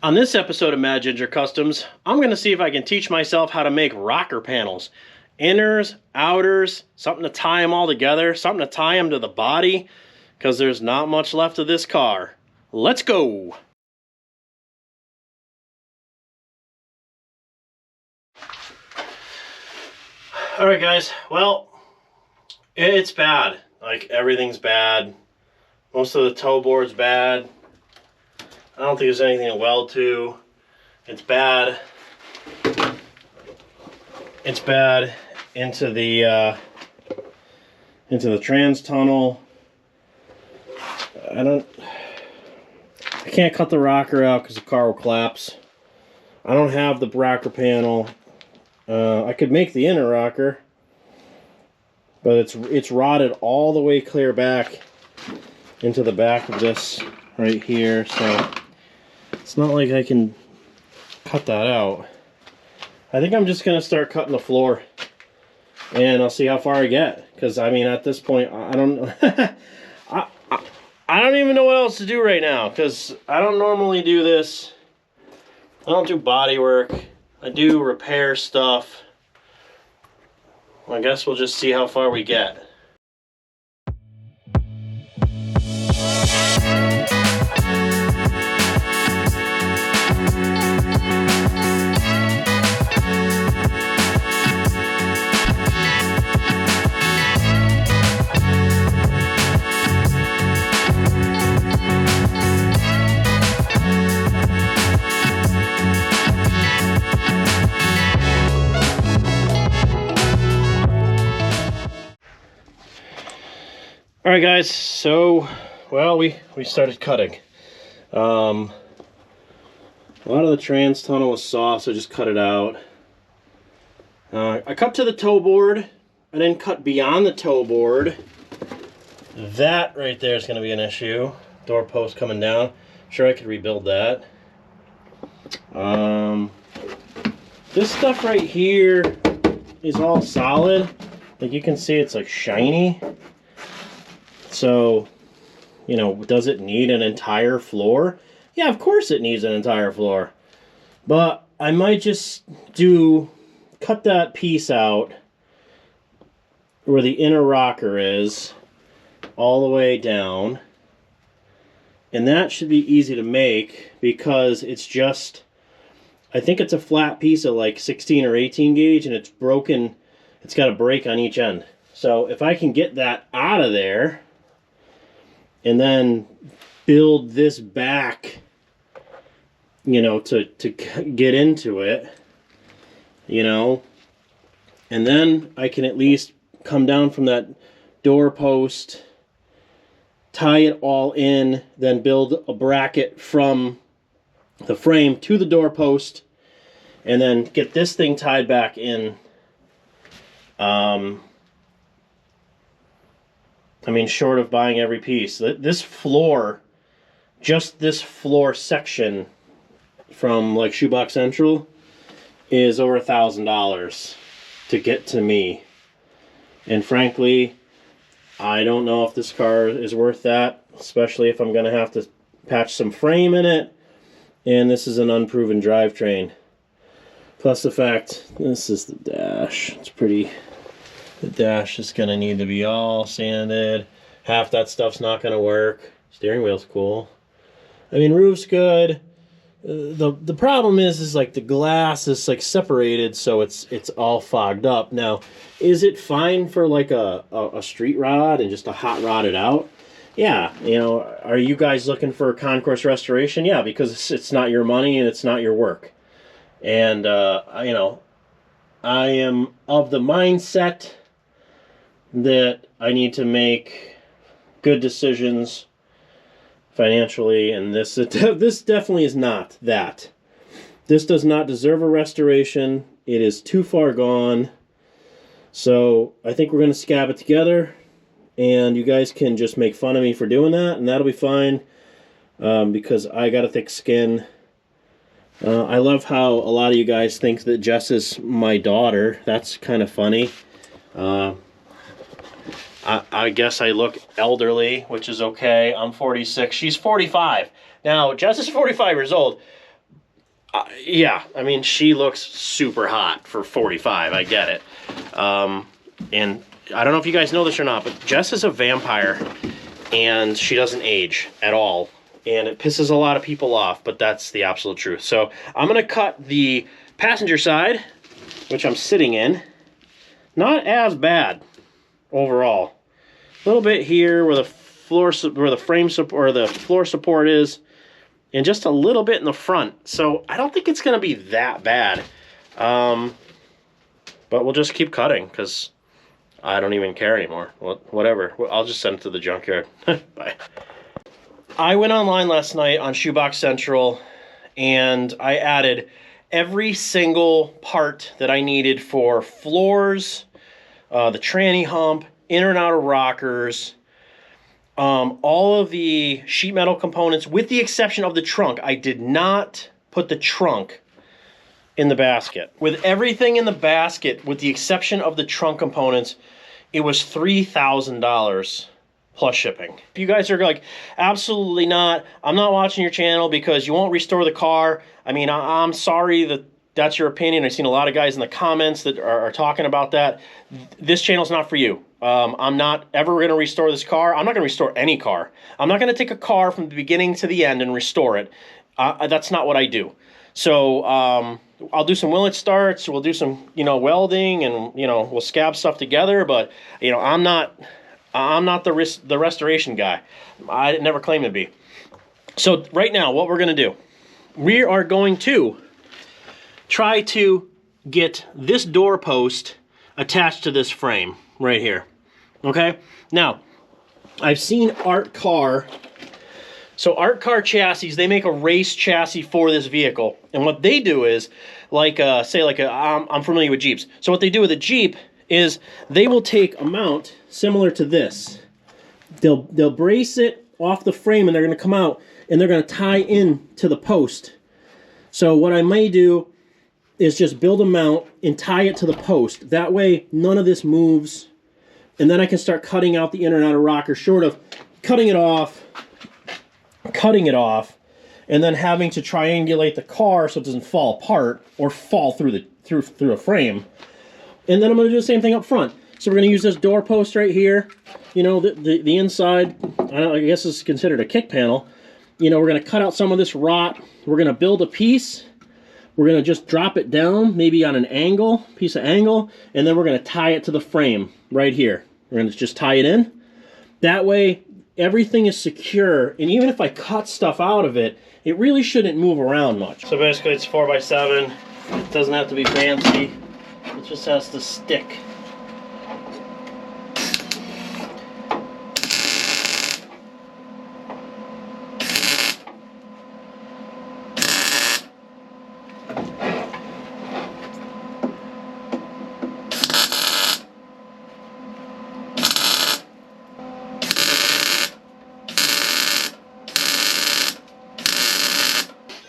On this episode of Mad Ginger Customs, I'm going to see if I can teach myself how to make rocker panels. Inners, outers, something to tie them all together, something to tie them to the body, because there's not much left of this car. Let's go! Alright guys, well, it's bad. Like, everything's bad. Most of the toe board's bad. I don't think there's anything to weld to. It's bad. It's bad into the trans tunnel. I can't cut the rocker out because the car will collapse. I don't have the rocker panel. I could make the inner rocker, but it's rotted all the way clear back into the back of this right here, so it's not like I can cut that out. I think I'm just gonna start cutting the floor, and I'll see how far I get. Because I mean, at this point, I don't I don't even know what else to do right now. Because I don't normally do this. I don't do body work. I do repair stuff. I guess we'll just see how far we get. Alright guys, so, well, we started cutting. A lot of the trans tunnel was soft, so I just cut it out. I cut to the toe board. I didn't cut beyond the toe board. That right there is going to be an issue. Door post coming down. Sure, I could rebuild that. This stuff right here is all solid. Like you can see, it's like shiny. So, you know, does it need an entire floor? Yeah, of course it needs an entire floor. But I might just cut that piece out where the inner rocker is all the way down. And that should be easy to make because it's just, I think it's a flat piece of like 16 or 18 gauge and it's broken. It's got a break on each end. So if I can get that out of there, and then build this back, you know, to get into it, you know, and then I can at least come down from that door post, tie it all in, then build a bracket from the frame to the door post, and then get this thing tied back in. I mean, short of buying every piece. This floor, just this floor section from like Shoebox Central is over $1,000 to get to me. And frankly, I don't know if this car is worth that, especially if I'm going to have to patch some frame in it. And this is an unproven drivetrain. Plus the fact, this is the dash. It's pretty... The dash is going to need to be all sanded. Half that stuff's not going to work. Steering wheel's cool. I mean, roof's good. The problem is like the glass is like separated, so it's all fogged up. Now, is it fine for like a street rod and just a hot rod it out? Yeah, you know, are you guys looking for concourse restoration? Yeah, because it's not your money and it's not your work. And, you know, I am of the mindset that I need to make good decisions financially, and this definitely is not that. This does not deserve a restoration. It is too far gone. So I think we're going to scab it together, and you guys can just make fun of me for doing that, and that'll be fine, because I got a thick skin. I love how a lot of you guys think that Jess is my daughter. That's kind of funny. I guess I look elderly, which is okay. I'm 46. She's 45. Now, Jess is 45 years old, Yeah, I mean, she looks super hot for 45. I get it. And I don't know if you guys know this or not, but Jess is a vampire, and she doesn't age at all. And it pisses a lot of people off, but that's the absolute truth. So I'm going to cut the passenger side, which I'm sitting in. Not as bad overall. A little bit here where the floor, where the frame support, or the floor support is, and just a little bit in the front. So I don't think it's going to be that bad. But we'll just keep cutting because I don't even care anymore. Whatever. I'll just send it to the junkyard. Bye. I went online last night on Shoebox Central, and I added every single part that I needed for floors, the tranny hump, inner and outer rockers, all of the sheet metal components, with the exception of the trunk. I did not put the trunk in the basket. With everything in the basket, with the exception of the trunk components, it was $3,000 plus shipping. If you guys are like, absolutely not, I'm not watching your channel because you won't restore the car. I mean, I'm sorry that that's your opinion. I've seen a lot of guys in the comments that are talking about that. This channel's not for you. I'm not ever going to restore this car. I'm not going to restore any car. I'm not going to take a car from the beginning to the end and restore it. That's not what I do. So I'll do some Willet starts. We'll do some, welding, and, we'll scab stuff together. But, I'm not the restoration guy. I never claimed to be. So right now, what we're going to do, we are going to try to get this door post attached to this frame right here. Okay? Now, I've seen Art Car. So Art Car chassis, they make a race chassis for this vehicle. And what they do is, I'm familiar with Jeeps. So what they do with a Jeep is they will take a mount similar to this. They'll brace it off the frame, and they're going to come out, and they're going to tie in to the post. So what I may do is just build a mount and tie it to the post. That way none of this moves, and then I can start cutting out the inner and outer rocker, short of cutting it off, and then having to triangulate the car so it doesn't fall apart or fall through a frame. And then I'm going to do the same thing up front. So we're going to use this door post right here. The inside, I guess is considered a kick panel. We're going to cut out some of this rot. We're going to build a piece. We're going to just drop it down, maybe on an angle, piece of angle, and then we're going to tie it to the frame right here. We're going to just tie it in. That way, everything is secure, and even if I cut stuff out of it, it really shouldn't move around much. So basically it's 4x7. It doesn't have to be fancy. It just has to stick.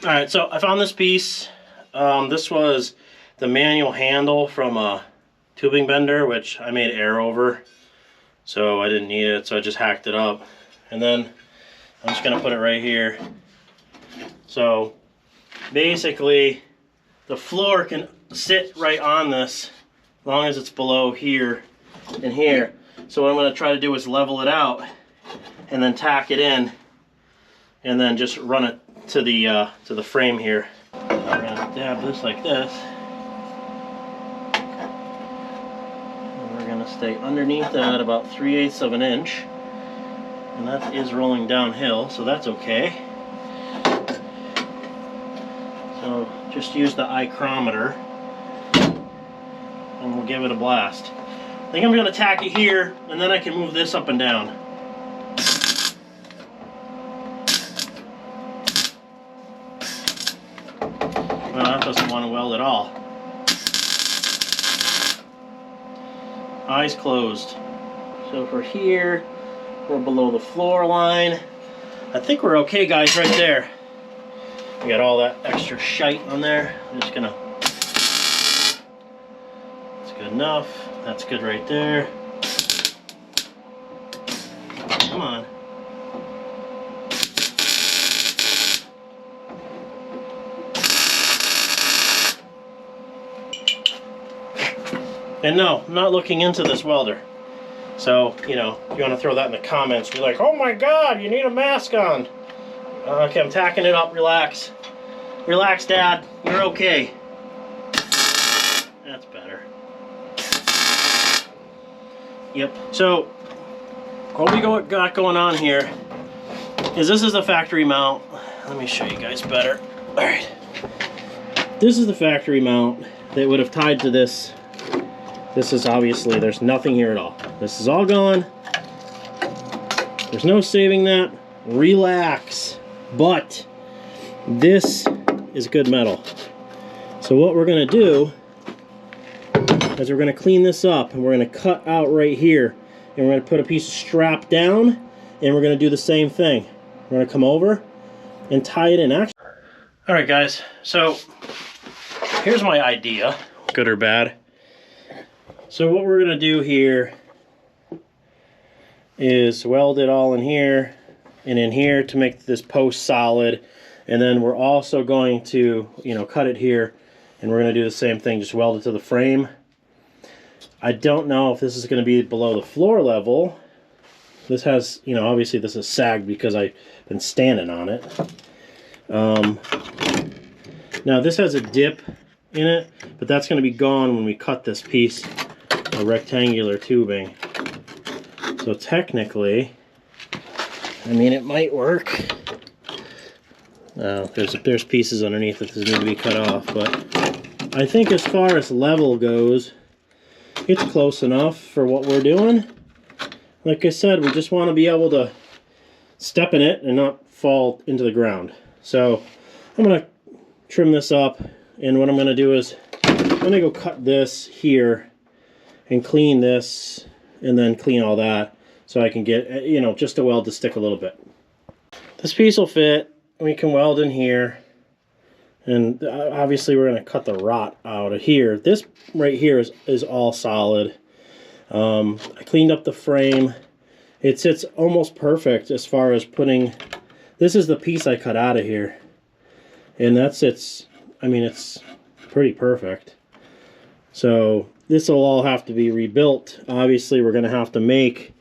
Alright, so I found this piece. This was the manual handle from a tubing bender, which I made air over, so I didn't need it, so I just hacked it up. And then I'm just going to put it right here. So basically the floor can sit right on this as long as it's below here and here. So what I'm going to try to do is level it out and then tack it in and then just run it to the frame here. I'm gonna dab this like this. And we're gonna stay underneath that about 3/8 of an inch. And that is rolling downhill, so that's okay. So just use the micrometer and we'll give it a blast. I think I'm gonna tack it here, and then I can move this up and down. Well, that doesn't want to weld at all. Eyes closed. So for here, we're below the floor line. I think we're okay, guys, right there. We got all that extra shite on there. I'm just gonna... That's good enough. That's good right there. Come on. And no, I'm not looking into this welder. So, you know, if you want to throw that in the comments, you're like, oh my God, you need a mask on. Okay, I'm tacking it up, relax. Relax, Dad, you're okay. That's better. Yep, so what we got going on here is this is the factory mount. Let me show you guys better. All right. This is the factory mount that would have tied to this. This is obviously, there's nothing here at all. This is all gone. There's no saving that. Relax. But this is good metal. So what we're going to do is we're going to clean this up, and we're going to cut out right here, and we're going to put a piece of strap down, and we're going to do the same thing. We're going to come over and tie it in. All right, guys. So here's my idea, good or bad. So what we're going to do here is weld it all in here and in here to make this post solid. And then we're also going to, you know, cut it here, and we're going to do the same thing, just weld it to the frame. I don't know if this is going to be below the floor level. This has, you know, obviously this is sagged because I've been standing on it. Now this has a dip in it, but that's going to be gone when we cut this piece of rectangular tubing. So technically, I mean, it might work. There's pieces underneath that need to be cut off, but I think as far as level goes, it's close enough for what we're doing. Like I said, we just want to be able to step in it and not fall into the ground. So I'm going to trim this up, and what I'm going to do is I'm going to go cut this here and clean this, and then clean all that so I can get, you know, just a weld to stick a little bit. This piece will fit. We can weld in here, and obviously we're going to cut the rot out of here. This right here is all solid. I cleaned up the frame. It sits almost perfect as far as putting, this is the piece I cut out of here, and that sits, I mean, it's pretty perfect. So this will all have to be rebuilt. Obviously we're going to have to make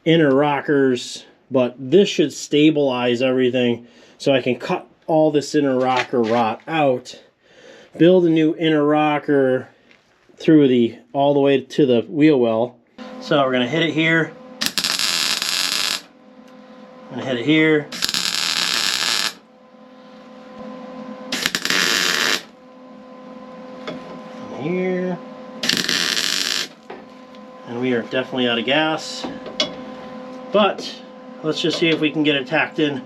inner rockers, but this should stabilize everything so I can cut all this inner rocker rot out, build a new inner rocker through all the way to the wheel well. So we're going to hit it here. I'm going to hit it here. And here. And we are definitely out of gas. But let's just see if we can get it tacked in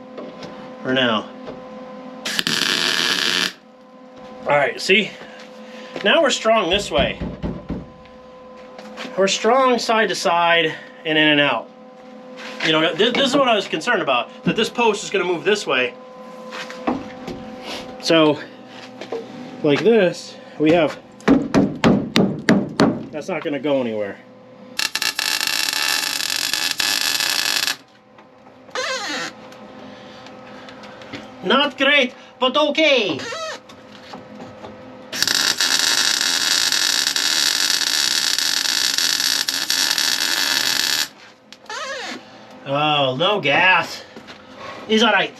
for now. Alright, see? Now we're strong this way. We're strong side to side and in and out. You know, this is what I was concerned about, that this post is going to move this way. So, like this, we have, that's not going to go anywhere. Not great, but okay. Oh, no gas. It's alright.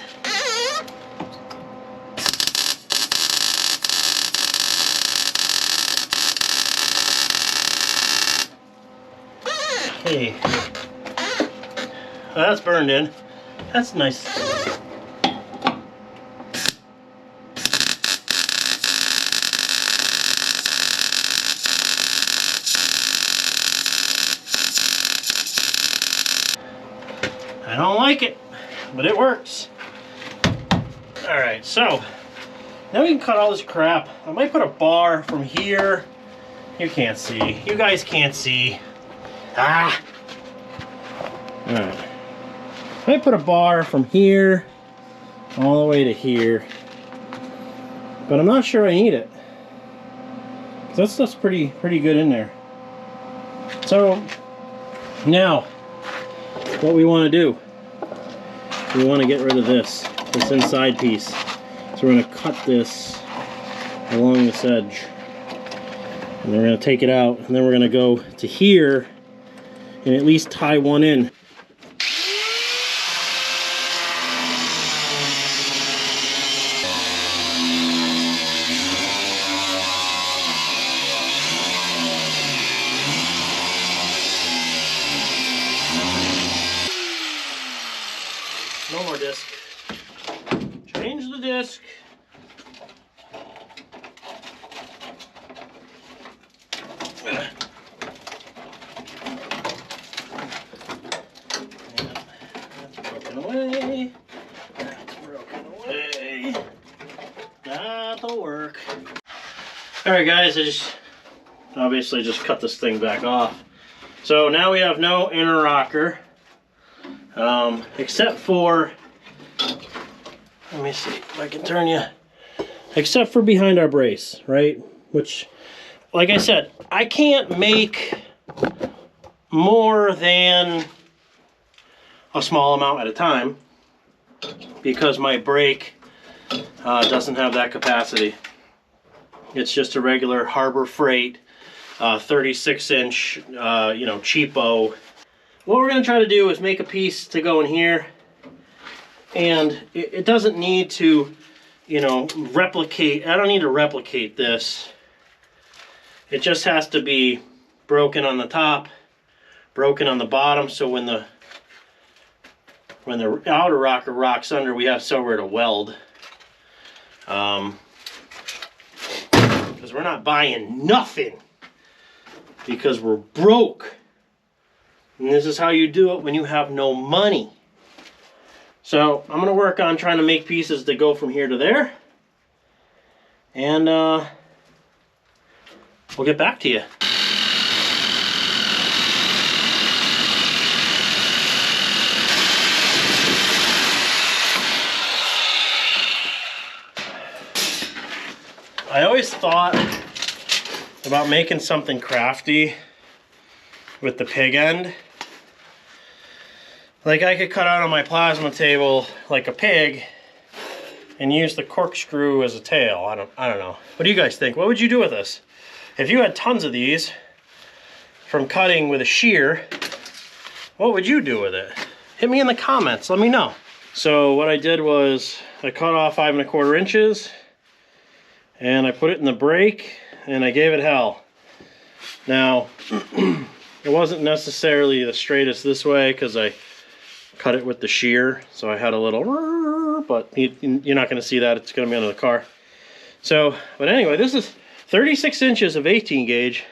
Hey. Oh, that's burned in. That's nice. I don't like it, but it works. Alright, so now we can cut all this crap. I might put a bar from here. You can't see. You guys can't see. Ah! Alright. I might put a bar from here all the way to here. But I'm not sure I need it. That stuff's pretty good in there. So now what we want to do, we want to get rid of this inside piece. So we're going to cut this along this edge. And we're going to take it out, and then we're going to go to here and at least tie one in. No more disc. Change the disc. That's broken away. That's broken away. That'll work. Alright guys, I just obviously just cut this thing back off. So now we have no inner rocker. Except for, let me see if I can turn you, except for behind our brace, right? Which, like I said, I can't make more than a small amount at a time because my brake doesn't have that capacity. It's just a regular Harbor Freight 36-inch, cheapo. What we're going to try to do is make a piece to go in here, and it doesn't need to, replicate. I don't need to replicate this. It just has to be broken on the top, broken on the bottom, so when the outer rocker rocks under, we have somewhere to weld. Because we're not buying nothing because we're broke. And this is how you do it when you have no money. So I'm going to work on trying to make pieces that go from here to there. And we'll get back to you. I always thought about making something crafty with the pig end. Like I could cut out on my plasma table like a pig and use the corkscrew as a tail. I don't know. What do you guys think? What would you do with this? If you had tons of these from cutting with a shear, what would you do with it? Hit me in the comments, let me know. So what I did was I cut off 5 1/4 inches and I put it in the brake and I gave it hell. Now, it wasn't necessarily the straightest this way because I cut it with the shear, so I had a little, but you're not going to see that. It's going to be under the car. So, but anyway, this is 36 inches of 18 gauge.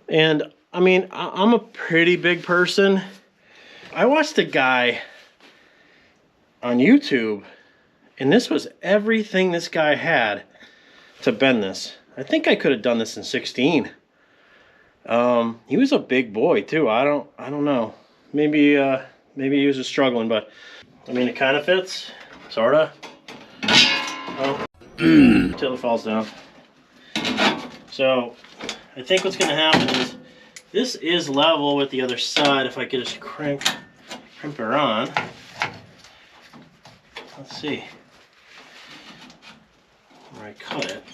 And, I mean, I'm a pretty big person. I watched a guy on YouTube, and this was everything this guy had to bend this. I think I could have done this in 16. He was a big boy too. I don't know. Maybe he was just struggling, but I mean it kind of fits, sorta. Oh, until it falls down. So I think what's gonna happen is this is level with the other side. If I could just crimp her on. Let's see where I cut it.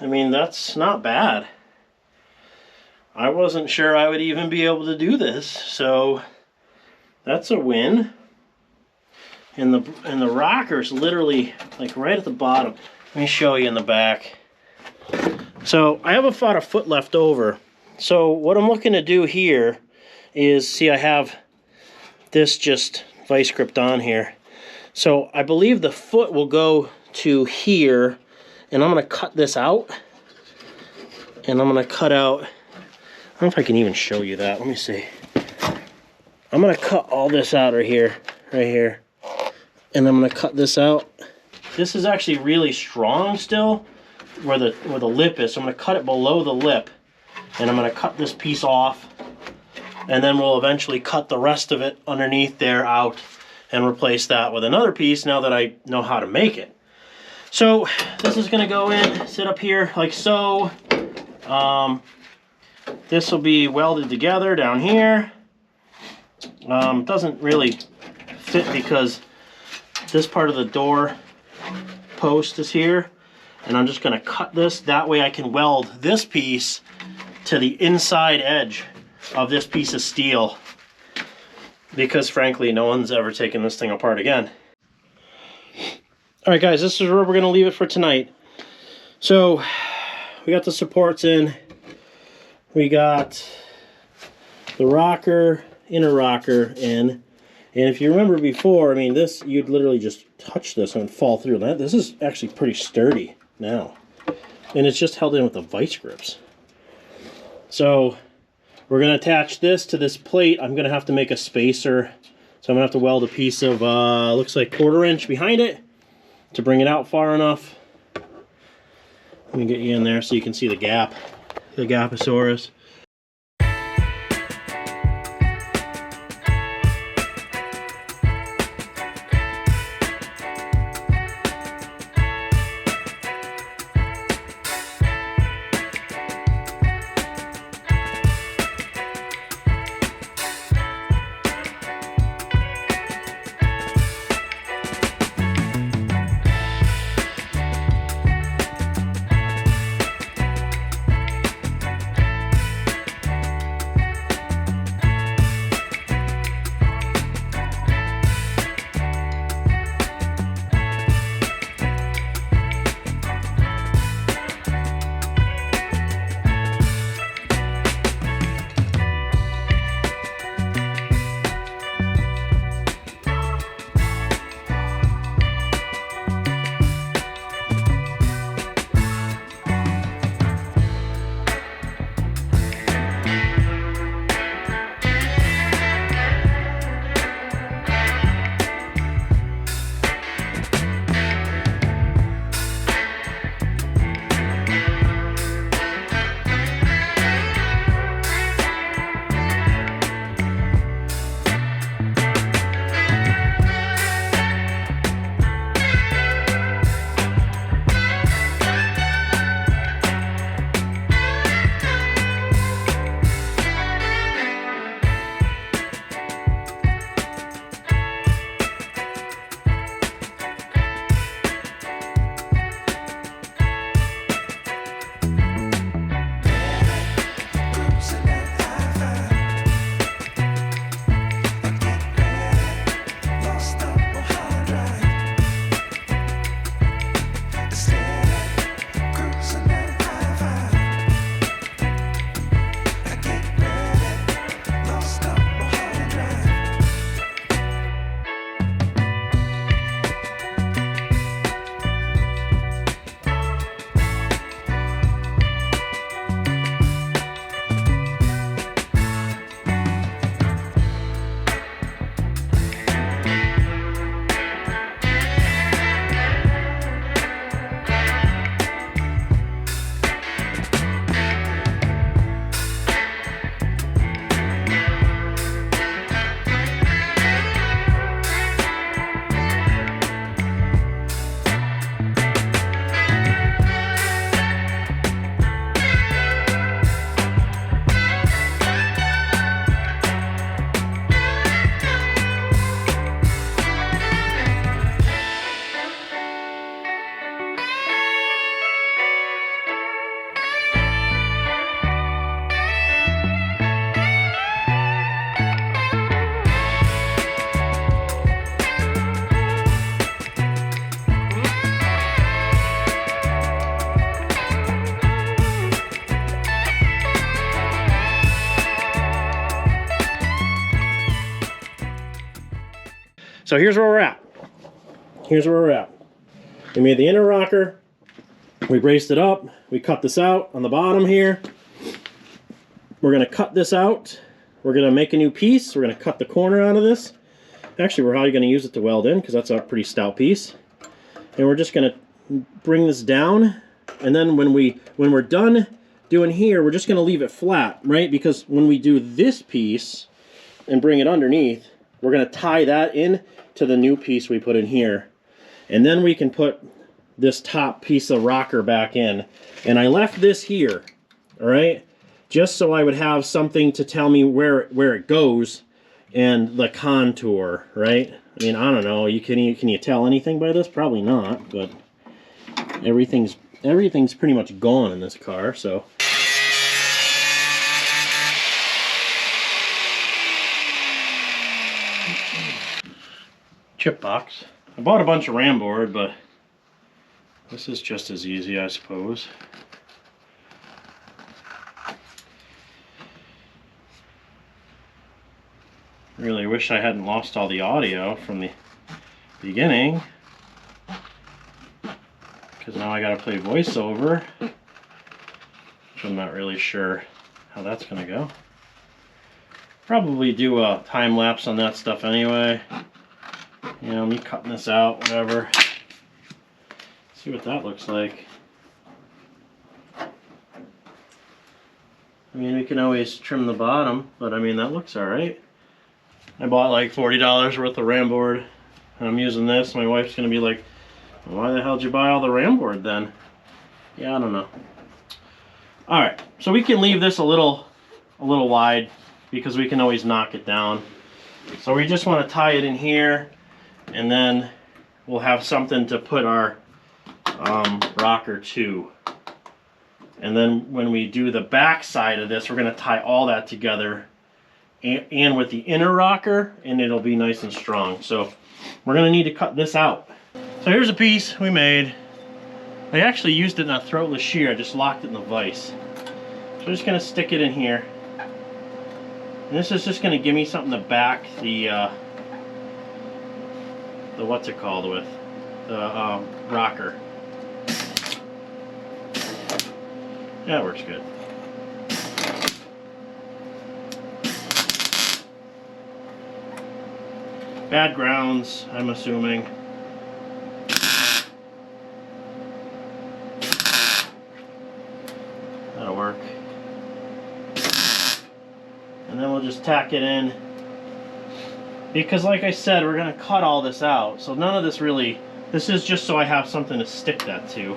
I mean, that's not bad. I wasn't sure I would even be able to do this, so that's a win. And the rocker's literally like right at the bottom. Let me show you in the back. So I have about a foot left over. So what I'm looking to do here is, see, I have this just vice gripped on here. So I believe the foot will go to here. And I'm going to cut this out. And I'm going to cut out, I don't know if I can even show you that. Let me see. I'm going to cut all this out right here. And I'm going to cut this out. This is actually really strong still, where the lip is. So I'm going to cut it below the lip. And I'm going to cut this piece off. And then we'll eventually cut the rest of it underneath there out and replace that with another piece now that I know how to make it. So this is going to go in, sit up here like so. This will be welded together down here. Doesn't really fit because this part of the door post is here, and I'm just going to cut this. That way I can weld this piece to the inside edge of this piece of steel, because frankly no one's ever taken this thing apart again. Alright guys, this is where we're going to leave it for tonight. So we got the supports in, we got the rocker, inner rocker in, and if you remember before, I mean, this, you'd literally just touch this and fall through. This is actually pretty sturdy now, and it's just held in with the vice grips. So we're going to attach this to this plate. I'm going to have to make a spacer, so I'm going to have to weld a piece of looks like 1/4 inch behind it to bring it out far enough. Let me get you in there so you can see the gap, the Gaposaurus. So here's where we're at. Here's where we're at. We made the inner rocker. We braced it up. We cut this out on the bottom here. We're going to cut this out. We're going to make a new piece. We're going to cut the corner out of this. Actually, we're probably going to use it to weld in because that's a pretty stout piece. And we're just going to bring this down. And then when we're done doing here, we're just going to leave it flat, right? Because when we do this piece and bring it underneath, we're going to tie that in to the new piece we put in here. And then we can put this top piece of rocker back in. And I left this here, all right? Just so I would have something to tell me where it goes and the contour, right? I mean, I don't know. Can you tell anything by this? Probably not, but everything's pretty much gone in this car, so. Chip box. I bought a bunch of RAM board, but this is just as easy, I suppose. Really wish I hadn't lost all the audio from the beginning, because now I gotta play voiceover, which I'm not really sure how that's gonna go. Probably do a time lapse on that stuff anyway. You know, me cutting this out, whatever. See what that looks like. I mean, we can always trim the bottom, but I mean, that looks alright. I bought like $40 worth of RAM board, and I'm using this. My wife's gonna be like, why the hell did you buy all the RAM board then? Yeah, I don't know. Alright, so we can leave this a little wide, because we can always knock it down. So we just want to tie it in here, and then we'll have something to put our rocker to. And then when we do the back side of this, we're going to tie all that together and with the inner rocker, and it'll be nice and strong. So we're going to need to cut this out. So here's a piece we made. I actually used it in a throatless shear. I just locked it in the vise. So I'm just going to stick it in here. And this is just going to give me something to back the what's it called with? The rocker. That works good. Bad grounds, I'm assuming. That'll work. And then we'll just tack it in. Because like I said, we're going to cut all this out. So none of this really, this is just so I have something to stick that to.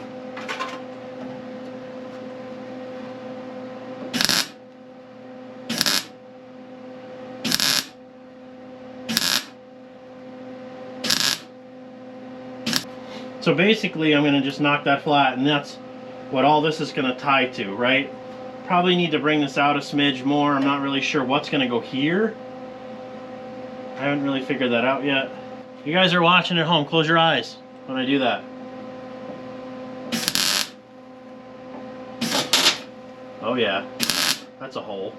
So basically I'm going to just knock that flat, and that's what all this is going to tie to, right? Probably need to bring this out a smidge more. I'm not really sure what's going to go here. I haven't really figured that out yet. You guys are watching at home, close your eyes when I do that. Oh yeah, that's a hole.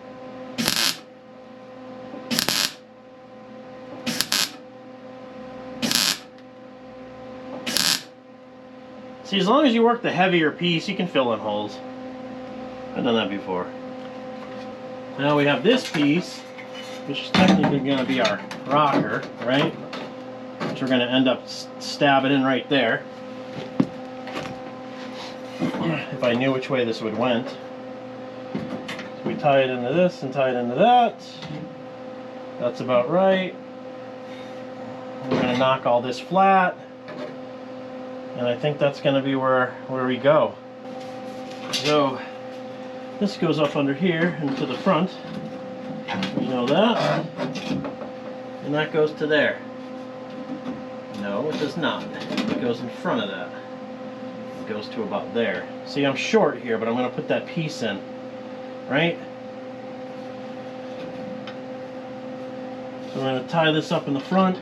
See, as long as you work the heavier piece, you can fill in holes. I've done that before. Now we have this piece, which is technically going to be our rocker, right? Which we're going to end up stabbing in right there. If I knew which way this would went. So we tie it into this and tie it into that. That's about right. We're going to knock all this flat. And I think that's going to be where we go. So this goes up under here and to the front. You know that. And that goes to there. No, it does not. It goes in front of that. It goes to about there. See, I'm short here, but I'm going to put that piece in. Right? So we're going to tie this up in the front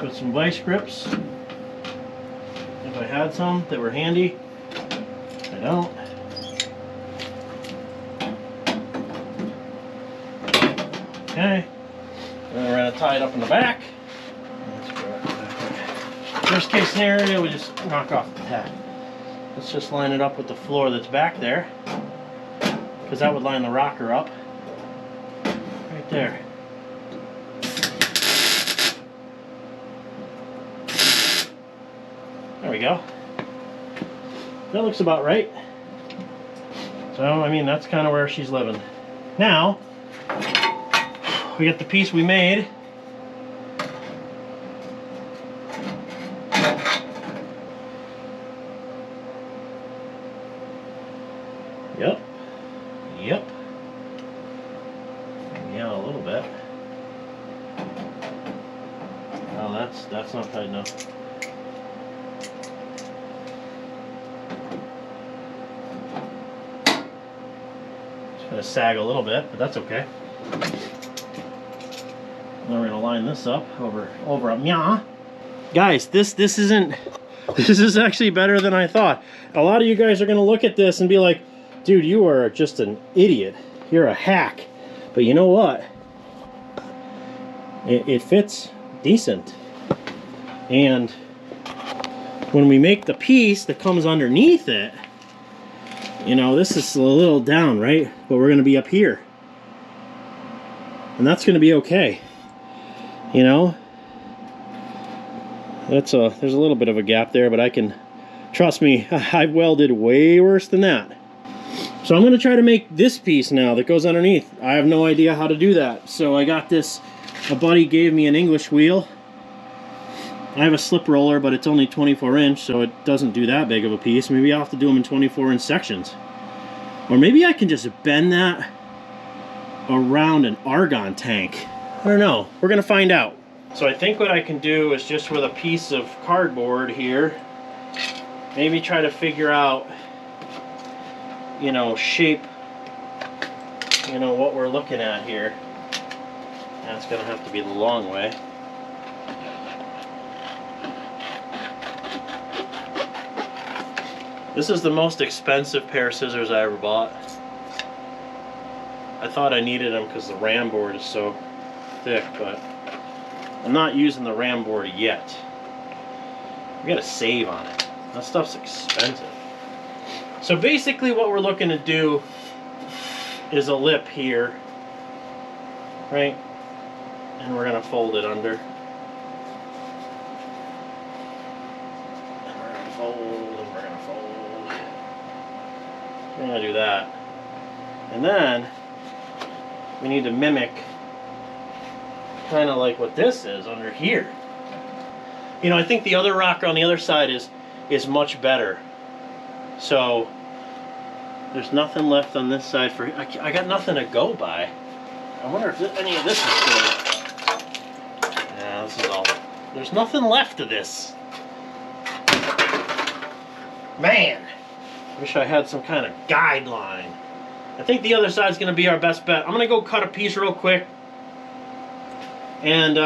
with some vice grips. If I had some that were handy. I don't. Okay. And then we're going to tie it up in the back. Worst case scenario, we just knock off the tack. Let's just line it up with the floor that's back there, because that would line the rocker up. Right there. There we go. That looks about right. So, I mean, that's kind of where she's living. Now, we got the piece we made. Yep. Yep. Yeah, a little bit. Now that's not tight enough. It's gonna sag a little bit, but that's okay. Now we're gonna line this up over a meow. Guys, this isn't. This is actually better than I thought. A lot of you guys are gonna look at this and be like, dude, you are just an idiot. You're a hack. But you know what? It fits decent. And when we make the piece that comes underneath it, you know, this is a little down, right? But we're gonna be up here. And that's gonna be okay. You know? There's a little bit of a gap there, but I can, trust me, I've welded way worse than that. So I'm going to try to make this piece now that goes underneath. I have no idea how to do that. So I got this, a buddy gave me an English wheel. I have a slip roller, but it's only 24-inch, so it doesn't do that big of a piece. Maybe I'll have to do them in 24-inch sections. Or maybe I can just bend that around an argon tank. I don't know. We're going to find out. So I think what I can do is just with a piece of cardboard here, maybe try to figure out, you know, shape, you know, what we're looking at here. That's going to have to be the long way. This is the most expensive pair of scissors I ever bought. I thought I needed them because the ram board is so thick, but I'm not using the ram board yet. We gotta save on it. That stuff's expensive. So basically what we're looking to do is a lip here, right? And we're gonna fold it under. And we're gonna fold, and we're gonna fold. We're gonna do that. And then we need to mimic kind of like what this is under here. You know, I think the other rocker on the other side is much better. So there's nothing left on this side for, I got nothing to go by. I wonder if any of this is good. Yeah, this is all. There's nothing left of this. Man, wish I had some kind of guideline. I think the other side's gonna be our best bet. I'm gonna go cut a piece real quick. And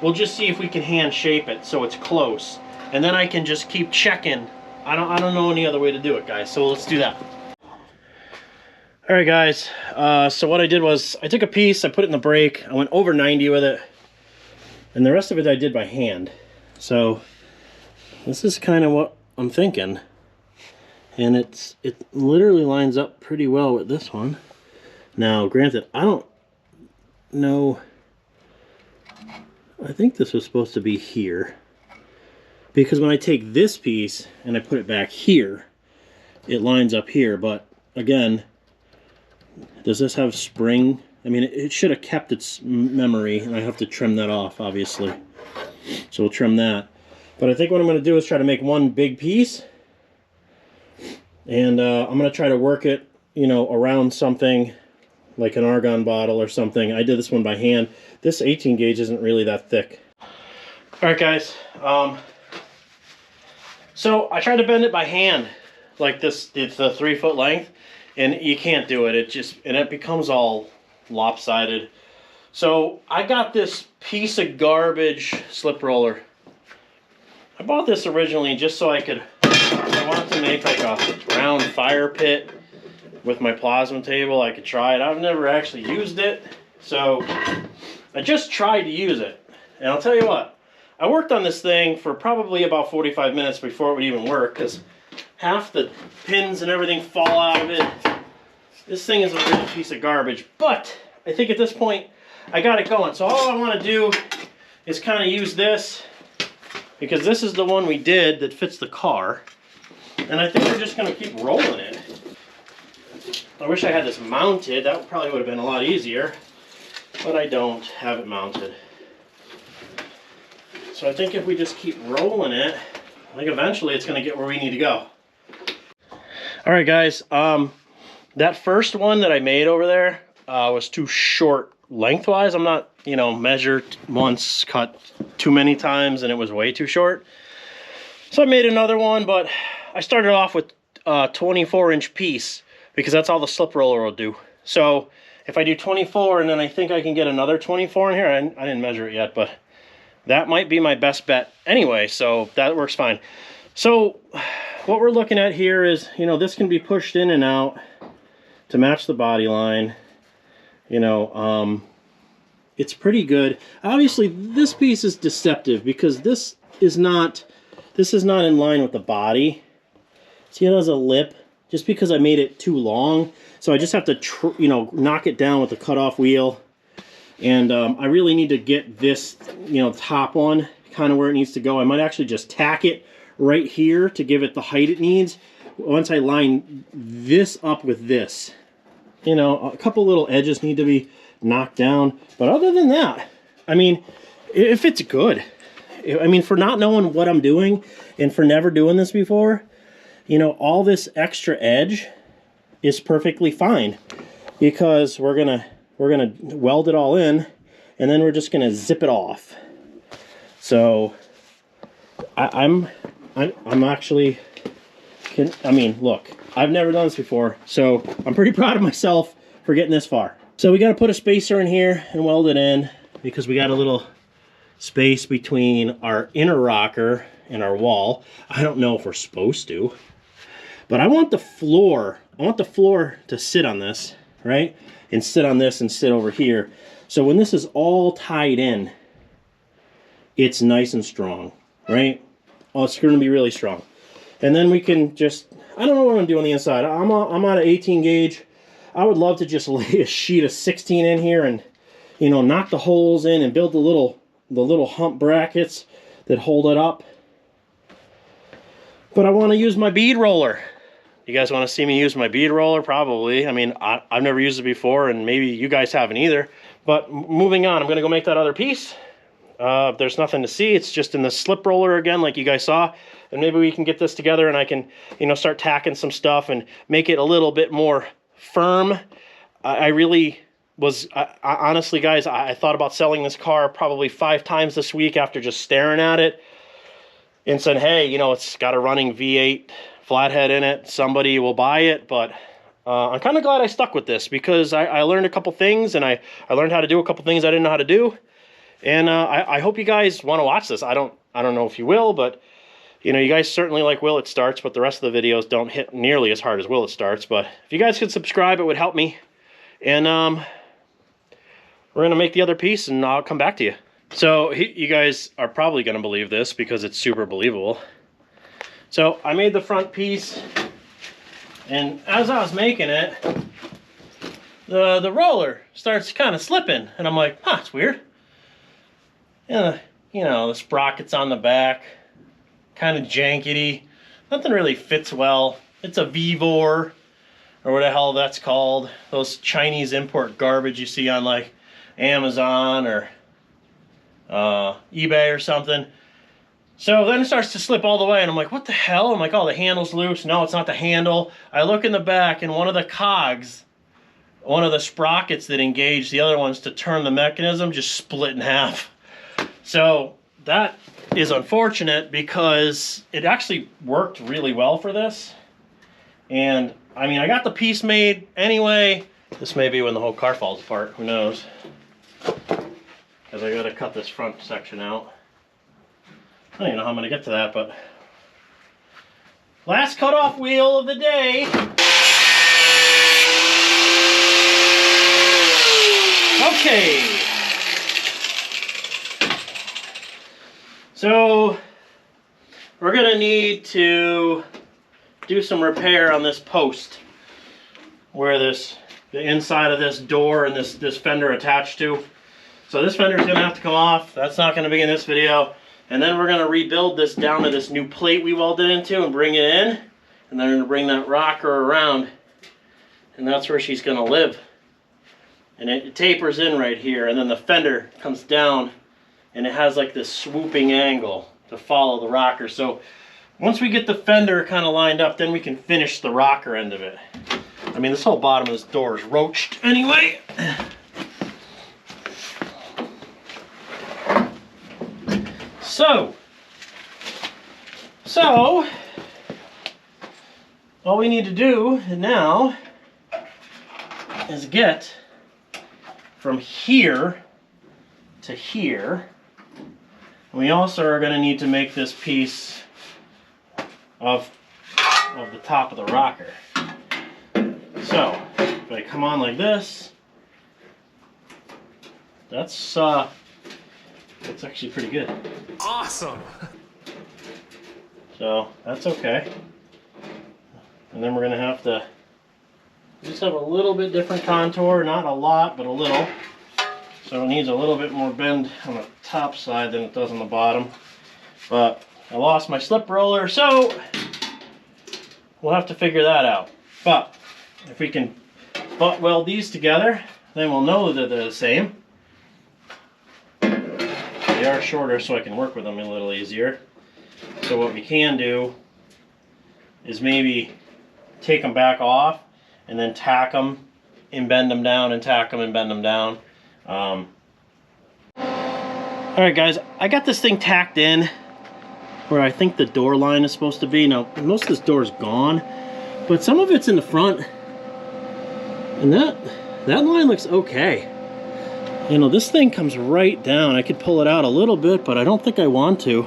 we'll just see if we can hand shape it so it's close. And then I can just keep checking. I don't know any other way to do it, guys. So let's do that. All right, guys. So what I did was I took a piece, I put it in the brake. I went over 90 with it. And the rest of it I did by hand. So this is kind of what I'm thinking. And it literally lines up pretty well with this one. Now, granted, I don't know. I think this was supposed to be here, because when I take this piece and I put it back here, it lines up here. But again, does this have spring? I mean, it should have kept its memory, and I have to trim that off, obviously. So we'll trim that. But I think what I'm going to do is try to make one big piece, and I'm going to try to work it, you know, around something like an argon bottle or something. I did this one by hand. This 18 gauge isn't really that thick. All right, guys. So I tried to bend it by hand, like this. It's the 3 foot length, and you can't do it. It becomes all lopsided. So I got this piece of garbage slip roller. I bought this originally just so I wanted to make like a round fire pit with my plasma table. I could try it. I've never actually used it, so I just tried to use it. And I'll tell you what, I worked on this thing for probably about 45 minutes before it would even work, because half the pins and everything fall out of it. This thing is a real piece of garbage, but I think at this point I got it going. So all I want to do is kind of use this, because this is the one we did that fits the car, and I think we're just going to keep rolling it. I wish I had this mounted. That probably would have been a lot easier, but I don't have it mounted. So I think if we just keep rolling it, I think eventually it's going to get where we need to go. All right, guys. That first one that I made over there was too short lengthwise. I'm not, you know, measured once, cut too many times and it was way too short. So I made another one, but I started off with a 24-inch piece because that's all the slip roller will do. So if I do 24 and then I think I can get another 24 in here, I didn't measure it yet, but that might be my best bet anyway, so that works fine. So what we're looking at here is, you know, this can be pushed in and out to match the body line. You know, it's pretty good. Obviously, this piece is deceptive because this is not in line with the body. See, it has a lip just because I made it too long. So I just have to, you know, knock it down with the cutoff wheel. And I really need to get this, you know, top one kind of where it needs to go. I might actually just tack it right here to give it the height it needs. Once I line this up with this, you know, a couple little edges need to be knocked down. But other than that, I mean, if it's good, I mean, for not knowing what I'm doing and for never doing this before, you know, all this extra edge is perfectly fine because we're gonna weld it all in and then we're just gonna zip it off. So I'm actually, I mean, look, I've never done this before, so I'm pretty proud of myself for getting this far. So we got to put a spacer in here and weld it in because we got a little space between our inner rocker and our wall. I don't know if we're supposed to, but I want the floor to sit on this, right? And sit on this and sit over here. So when this is all tied in, it's nice and strong, right? Oh, it's going to be really strong. And then we can just, I don't know what I'm going to do on the inside. I'm on an 18 gauge. I would love to just lay a sheet of 16 in here and, you know, knock the holes in and build the little hump brackets that hold it up. But I want to use my bead roller. You guys want to see me use my bead roller? Probably. I mean, I've never used it before, and maybe you guys haven't either. But moving on, I'm going to go make that other piece. There's nothing to see. It's just in the slip roller again, like you guys saw. And maybe we can get this together and I can, you know, start tacking some stuff and make it a little bit more firm. I really was, honestly, guys, I thought about selling this car probably 5 times this week after just staring at it and said, hey, you know, it's got a running V8 flathead in it. Somebody will buy it, but I'm kind of glad I stuck with this because I learned a couple things and I learned how to do a couple things I didn't know how to do. And I hope you guys want to watch this. I don't know if you will, but you know, you guys certainly like Will It Starts, but the rest of the videos don't hit nearly as hard as Will It Starts. But if you guys could subscribe, it would help me. And we're going to make the other piece and I'll come back to you. So you guys are probably going to believe this because it's super believable. So I made the front piece, and as I was making it, the roller starts kind of slipping, and I'm like, huh, it's weird. And you know, the sprocket's on the back, kind of jankety. Nothing really fits well. It's a Vivor, or what the hell that's called. Those Chinese import garbage you see on like Amazon or eBay or something. So then it starts to slip all the way, and I'm like, what the hell? I'm like, oh, the handle's loose. No, it's not the handle. I look in the back, and one of the cogs, one of the sprockets that engage the other ones to turn the mechanism, just split in half. So that is unfortunate because it actually worked really well for this. And, I mean, I got the piece made anyway. This may be when the whole car falls apart. Who knows? Because I got to cut this front section out. I don't even know how I'm going to get to that, but last cutoff wheel of the day. Okay. So we're going to need to do some repair on this post where the inside of this door and this fender attached to. So this fender is going to have to come off. That's not going to be in this video. And then we're going to rebuild this down to this new plate we welded into and bring it in. And then we're going to bring that rocker around. And that's where she's going to live. And it tapers in right here. And then the fender comes down. And it has like this swooping angle to follow the rocker. So once we get the fender kind of lined up, then we can finish the rocker end of it. I mean, this whole bottom of this door is roached anyway. So all we need to do now is get from here to here. We also are going to need to make this piece of the top of the rocker. So if I come on like this, that's actually pretty good. Awesome. So that's okay. And then we're going to have to just have a little bit different contour, not a lot, but a little. So it needs a little bit more bend on the top side than it does on the bottom. But I lost my slip roller, so we'll have to figure that out. But if we can butt weld these together, then we'll know that they're the same. They are shorter, so I can work with them a little easier. So what we can do is maybe take them back off and then tack them and bend them down and tack them and bend them down. Alright guys, I got this thing tacked in where I think the door line is supposed to be. Now most of this door is gone, but some of it's in the front, and that line looks okay. You know, this thing comes right down. I could pull it out a little bit, but I don't think I want to.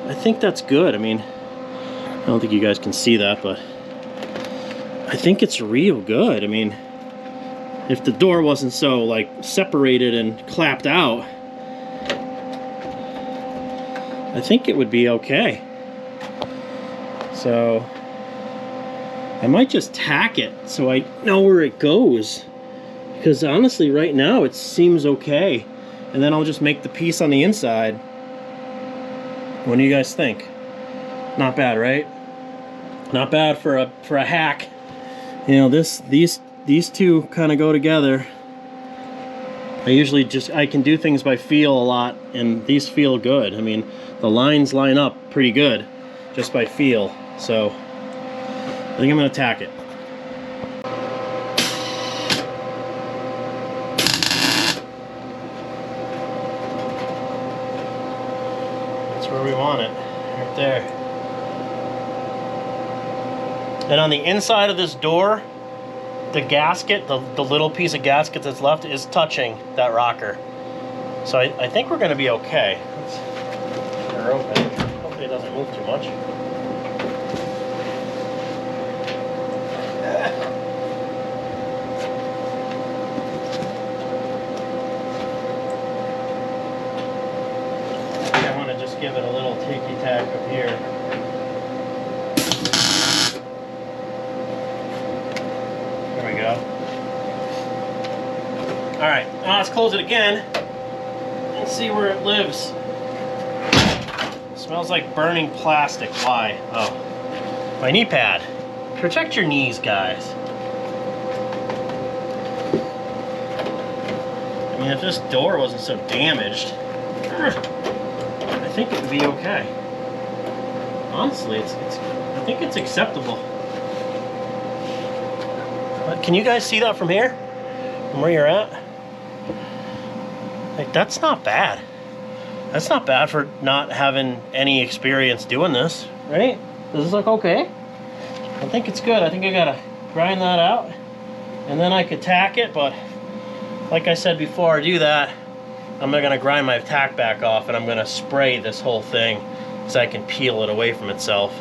I think that's good. I mean, I don't think you guys can see that, but I think it's real good. I mean, if the door wasn't so like separated and clapped out, I think it would be okay. So I might just tack it so I know where it goes, because honestly right now it seems okay. And then I'll just make the piece on the inside. What do you guys think? Not bad, right? Not bad for a hack. You know, these two kind of go together. I can do things by feel a lot, and these feel good. I mean, the lines line up pretty good just by feel. So I think I'm gonna tack it. That's where we want it, right there. And on the inside of this door, the gasket, the little piece of gasket that's left, is touching that rocker. So I think we're going to be okay. Let's get her open. Hopefully it doesn't move too much. I want to just give it a little ticky-tack up here. There we go. Alright, now let's close it again and see where it lives. It smells like burning plastic. Why? Oh, my knee pad. Protect your knees, guys. I mean, if this door wasn't so damaged, I think it would be okay. Honestly, I think it's acceptable. But can you guys see that from here? From where you're at? Like, that's not bad. That's not bad for not having any experience doing this, right? Does this look okay? I think it's good. I think I gotta grind that out, and then I could tack it, but like I said before I do that, I'm gonna grind my tack back off, and I'm gonna spray this whole thing so I can peel it away from itself.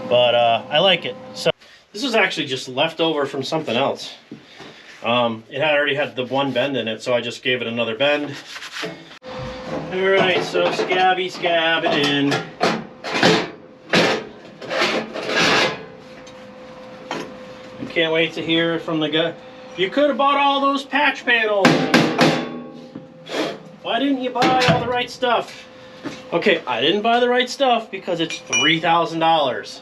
But I like it. So this was actually just left over from something else. It had already had the one bend in it, so I just gave it another bend. Alright, so scab it in. I can't wait to hear from the guy. You could have bought all those patch panels. Why didn't you buy all the right stuff? Okay, I didn't buy the right stuff because it's $3,000.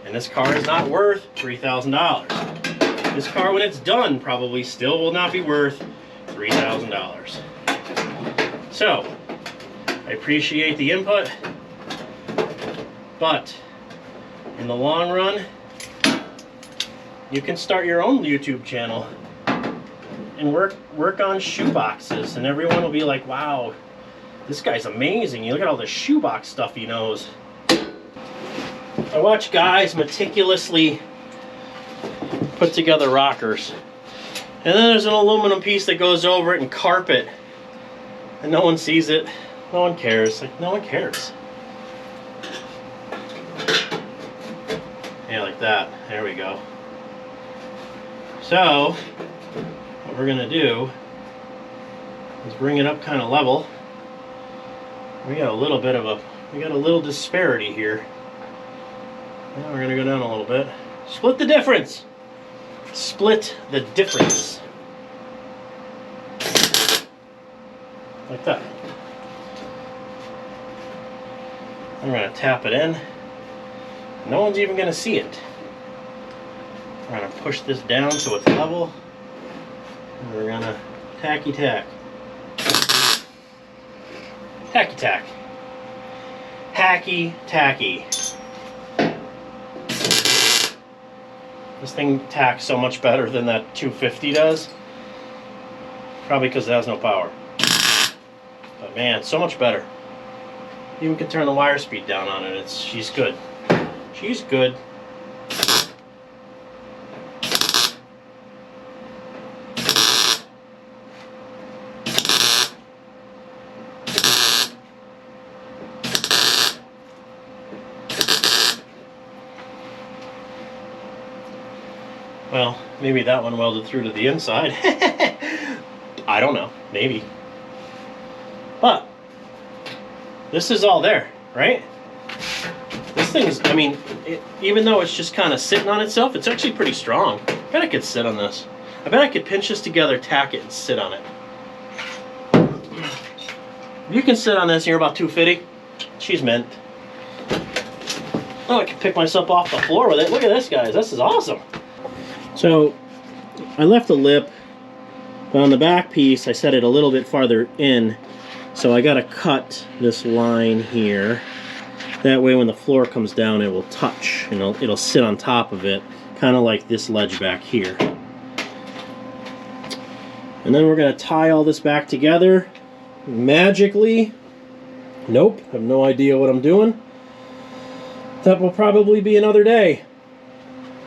And this car is not worth $3,000. This car, when it's done, probably still will not be worth $3,000. So, I appreciate the input, but in the long run, you can start your own YouTube channel and work on shoe boxes, and everyone will be like, wow, This guy's amazing. You look at all the shoebox stuff he knows. I watch guys meticulously put together rockers. And then there's an aluminum piece that goes over it and carpet. And no one sees it. No one cares. Like, no one cares. Yeah, like that. There we go. So, what we're gonna do is bring it up kind of level. We got a little disparity here. Now we're gonna go down a little bit. Split the difference. Split the difference. Like that. I'm gonna tap it in. No one's even gonna see it. We're gonna push this down so it's level. And we're gonna tacky tack. Tacky tack. Hacky tacky. This thing tacks so much better than that 250 does. Probably because it has no power. But man, so much better. You even can turn the wire speed down on it. She's good. She's good. Well, maybe that one welded through to the inside. I don't know. Maybe. But this is all there, right? This thing's, I mean, even though it's just kind of sitting on itself, it's actually pretty strong. I bet I could sit on this. I bet I could pinch this together, tack it, and sit on it. If you can sit on this and you're about 250, she's mint. Oh, I can pick myself off the floor with it. Look at this, guys. This is awesome. So, I left the lip, but on the back piece, I set it a little bit farther in. So I gotta cut this line here. That way when the floor comes down, it will touch and it'll sit on top of it, kind of like this ledge back here. And then we're gonna tie all this back together magically. Nope, have no idea what I'm doing. That will probably be another day.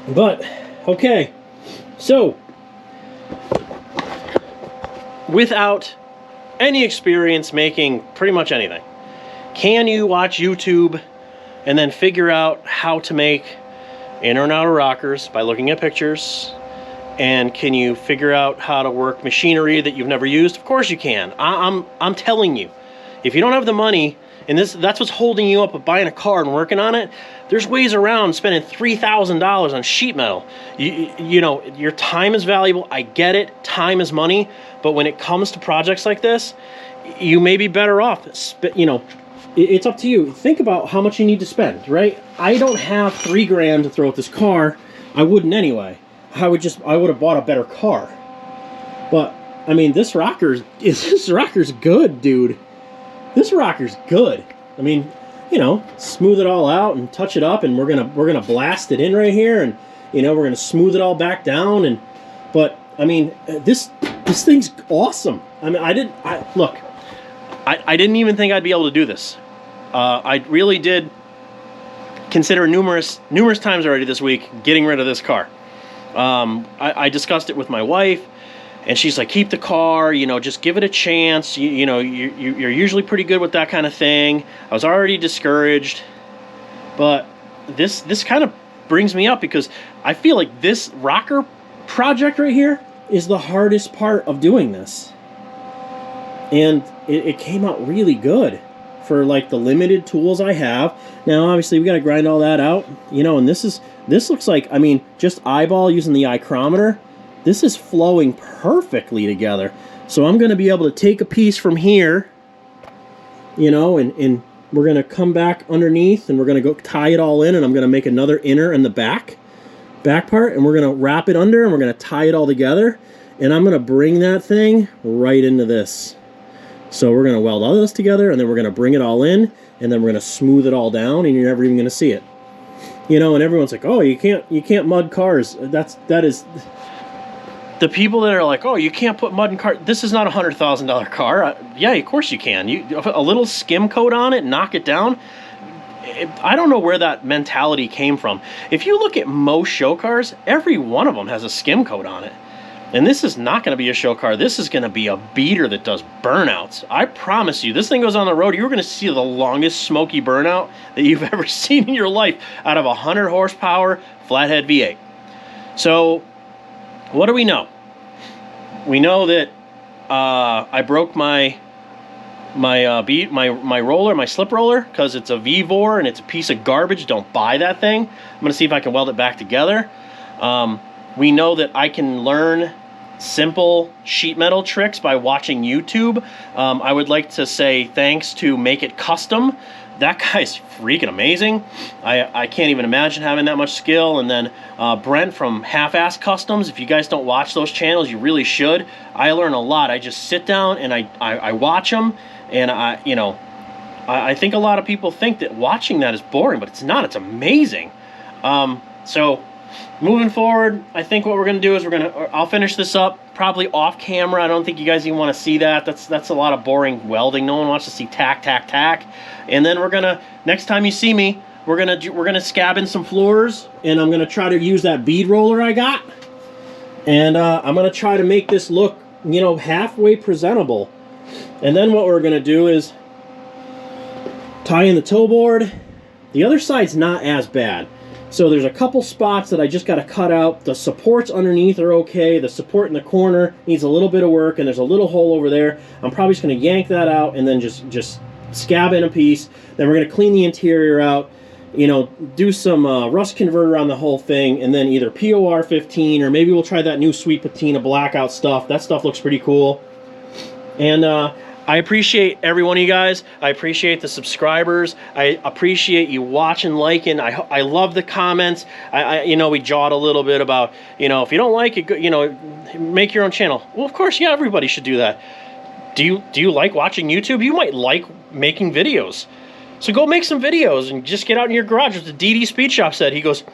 But, okay. So, without any experience making pretty much anything, can you watch YouTube and then figure out how to make inner and outer rockers by looking at pictures? And can you figure out how to work machinery that you've never used? Of course you can. I'm telling you, if you don't have the money, and that's what's holding you up of buying a car and working on it, there's ways around spending $3,000 on sheet metal. You know, your time is valuable. I get it. Time is money. But when it comes to projects like this, you may be better off. You know, it's up to you. Think about how much you need to spend, right? I don't have $3 grand to throw at this car. I wouldn't anyway. I would have bought a better car. But I mean, this rocker's good, dude. This rocker's good. I mean, you know, smooth it all out and touch it up, and we're gonna blast it in right here, and you know, we're gonna smooth it all back down. But I mean, this thing's awesome. I mean, I didn't even think I'd be able to do this. I really did consider numerous times already this week getting rid of this car. I discussed it with my wife. And she's like, keep the car, you know, just give it a chance. You know, you're usually pretty good with that kind of thing. I was already discouraged. But this kind of brings me up because I feel like this rocker project right here is the hardest part of doing this. And it came out really good for like the limited tools I have. Now, obviously, we got to grind all that out, you know, and this looks like, I mean, just eyeball using the micrometer. This is flowing perfectly together. So I'm going to be able to take a piece from here, you know, and we're going to come back underneath and we're going to go tie it all in, and I'm going to make another inner in the back part, and we're going to wrap it under and we're going to tie it all together, and I'm going to bring that thing right into this. So we're going to weld all this together, and then we're going to bring it all in, and then we're going to smooth it all down, and you're never even going to see it. You know, and everyone's like, "Oh, you can't mud cars." That is the people that are like, oh, you can't put mud in car. This is not a $100,000 car. Yeah, of course you can. A little skim coat on it, knock it down. I don't know where that mentality came from. If you look at most show cars, every one of them has a skim coat on it. And this is not going to be a show car. This is going to be a beater that does burnouts. I promise you, this thing goes on the road, you're going to see the longest smoky burnout that you've ever seen in your life out of a 100 horsepower flathead V8. So, what do we know? We know that I broke my roller, my slip roller, because it's a V-Vor and it's a piece of garbage. Don't buy that thing. I'm going to see if I can weld it back together. We know that I can learn simple sheet metal tricks by watching YouTube. I would like to say thanks to Make It Custom. That guy's freaking amazing. I can't even imagine having that much skill. And then Brent from Half-Ass Customs. If you guys don't watch those channels, you really should. I learn a lot. I just sit down and I watch them. And I think a lot of people think that watching that is boring, but it's not. It's amazing. So moving forward, I think what we're going to do is I'll finish this up probably off camera. I don't think you guys even want to see that. That's a lot of boring welding. No one wants to see tack, tack, tack. And then next time you see me, we're gonna scab in some floors, and I'm gonna try to use that bead roller I got, and I'm gonna try to make this look, halfway presentable. And then what we're gonna do is tie in the toe board. The other side's not as bad. So there's a couple spots that I just got to cut out. The supports underneath are okay. The support in the corner needs a little bit of work, and there's a little hole over there. I'm probably just going to yank that out and then just scab in a piece. Then we're going to clean the interior out, do some rust converter on the whole thing, and then either POR 15 or maybe we'll try that new Sweet Patina blackout stuff. That stuff looks pretty cool. And I appreciate every one of you guys. I appreciate the subscribers. I appreciate you watching, liking. I love the comments. We jawed a little bit about, if you don't like it, make your own channel. Well, of course, yeah, everybody should do that. Do you like watching YouTube? You might like making videos. So go make some videos and just get out in your garage. As the DD Speed Shop said, he goes,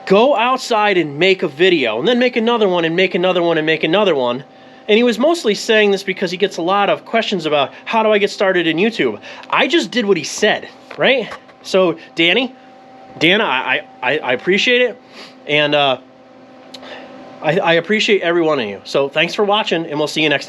go outside and make a video, and then make another one, and make another one, and make another one. And he was mostly saying this because he gets a lot of questions about how do I get started in YouTube. I just did what he said, right? So Dana, I appreciate it, and I appreciate every one of you. So thanks for watching, and we'll see you next time.